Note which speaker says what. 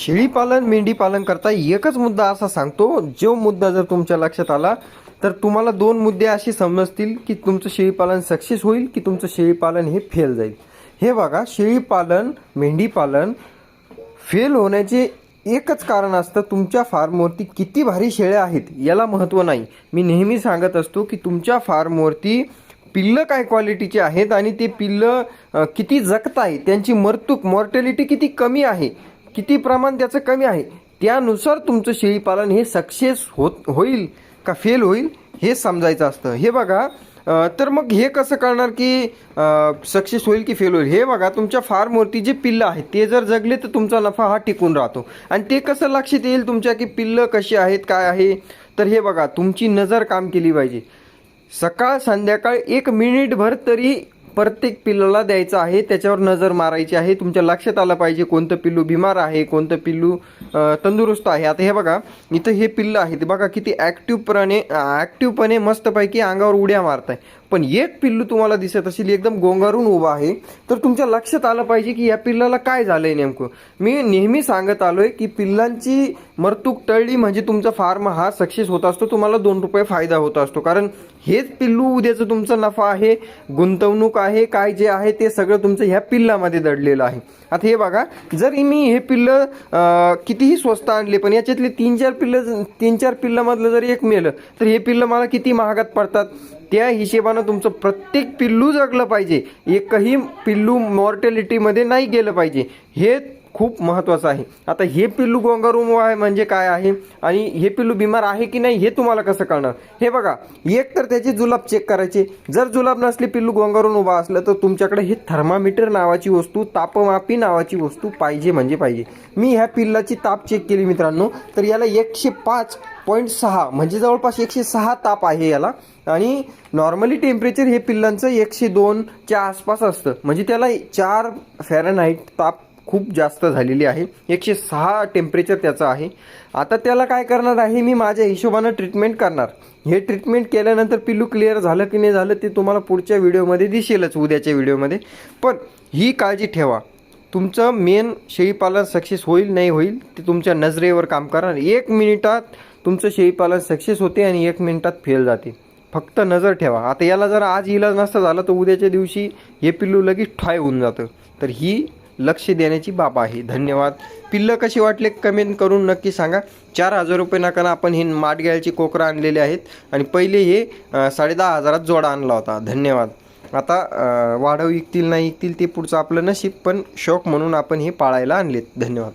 Speaker 1: शेळीपालन मेंढीपालन करता एकच मुद्दा असा सांगतो, जो मुद्दा जर तुमच्या लक्षात आला तर तुम्हाला दोन मुद्दे असे समजतील की तुमचं शेळीपालन सक्सेस होईल की तुमचं शेळीपालन हे फेल जाईल. हे बघा, शेळीपालन मेंढीपालन फेल होण्याचे एकच कारण असतं, तुमच्या फार्मवरती किती भारी शेळ्या आहेत याला महत्त्व नाही. मी नेहमी सांगत असतो की तुमच्या फार्मवरती पिल्लं काय क्वालिटीचे आहेत आणि ते पिल्लं किती जगत आहे, त्यांची मॉर्टॅलिटी किती कमी आहे, किती प्रमाण त्याचं कमी आहे, त्यानुसार तुमचं शेळीपालन हे सक्सेस होईल का फेल होईल हे समजायचं असतं. हे बघा, तर मग हे कसं कळणार की सक्सेस होईल की फेल होईल? हे बघा, तुमच्या फार्मवरती जे पिल्लं आहेत ते जर जगले तर तुमचा नफा हा टिकून राहतो. आणि ते कसं लक्षात येईल तुमच्या की पिल्लं कशी आहेत काय आहे? तर हे बघा, तुमची नजर काम केली पाहिजे. सकाळ संध्याकाळ 1 मिनिटभर तरी प्रत्येक पिल्लाला द्यायचं आहे, त्याच्यावर नजर मारायची आहे. तुमच्या लक्षात आलं पाहिजे कोणतं पिल्लू बिमार आहे, कोणतं पिल्लू तंदुरुस्त आहे. आता हे बघा, इथं हे पिल्लं आहे ते बघा किती ॲक्टिव्हपणे मस्तपैकी अंगावर उड्या मारत आहे. पण एक पिल्लू तुम्हाला दिसत असेल एकदम गोंगारून उभा आहे, तर तुमच्या लक्षात आलं पाहिजे की या पिल्लाला काय झालंय नेमकं. मी नेहमी सांगत आलोय की पिल्लांची मरतूक टळली म्हणजे तुमचा फार्म हा सक्सेस होत असतो, तुम्हाला 2 रुपये फायदा होत असतो. कारण हेच पिल्लू उद्याचं तुमचा नफा आहे, गुंतवणूक आहे, काय जे आहे ते सगळं तुमचं ह्या पिल्लामध्ये दडलेलं आहे. आता हे बघा, जर मी हे पिल्लं कितीही स्वस्त आणले पण याच्यातले 3-4 पिल्लामधलं जर एक मेलं तर हे पिल्लं मला किती महागात पडतात. त्या हिशेबानं तुमचं प्रत्येक पिल्लू जगलं पाहिजे, एकही पिल्लू मॉर्टॅलिटीमध्ये नाही गेलं पाहिजे, हे खूप महत्त्वाचं आहे. आता हे पिल्लू गोंगारून आहे म्हणजे काय आहे आणि हे पिल्लू बिमार आहे की नाही हे तुम्हाला कसं कळणार? हे बघा, एक तर त्याचे जुलाब चेक करायचे. जर जुलाब नसले, पिल्लू गोंगारून उभा असलं तर तुमच्याकडे हे थर्मामीटर नावाची वस्तू, तापमापी नावाची वस्तू पाहिजे म्हणजे पाहिजे. मी ह्या पिल्लाची ताप चेक केली मित्रांनो, तर याला 105.6 म्हणजे जवळपास 106 ताप आहे याला. आणि नॉर्मली टेम्परेचर हे पिल्लांचं 102च्या आसपास असतं, म्हणजे त्याला 4 फॅरनहाईट ताप खूप जास्त झालेली आहे. 106 टेम्परेचर त्याचं आहे. आता त्याला काय करणार आहे, मी माझ्या हिशोबानं ट्रीटमेंट करणार. हे ट्रीटमेंट केल्यानंतर पिल्लू क्लिअर झालं की नाही झालं ते तुम्हाला पुढच्या व्हिडिओमध्ये दिसेलच, उद्याच्या व्हिडिओमध्ये. पण ही काळजी ठेवा, तुमचं मेन शेळीपालन सक्सेस होईल नाही होईल ते तुमच्या नजरेवर काम करणार. 1 मिनिटात तुमचं शेळीपालन सक्सेस होते आणि 1 मिनिटात फेल जाते. फक्त नजर ठेवा. आता याला जर आज इलाज नसता झाला तर उद्याच्या दिवशी हे पिल्लू लगेच ठाय होऊन जातं. तर ही लक्ष देण्याची बाब आहे. धन्यवाद. पिल्लं कशी वाटले कमेंट करून नक्की सांगा. 4,000 रुपये नकानं आपण हे माडगॅळची कोकरं आणलेले आहेत आणि पहिले हे 10,500 जोडा आणला होता. धन्यवाद. आता वाढव विकतील नाही विकतील ते पुढचं आपलं नशीब, पण शौक म्हणून आपण हे पाळायला आणलेत. धन्यवाद.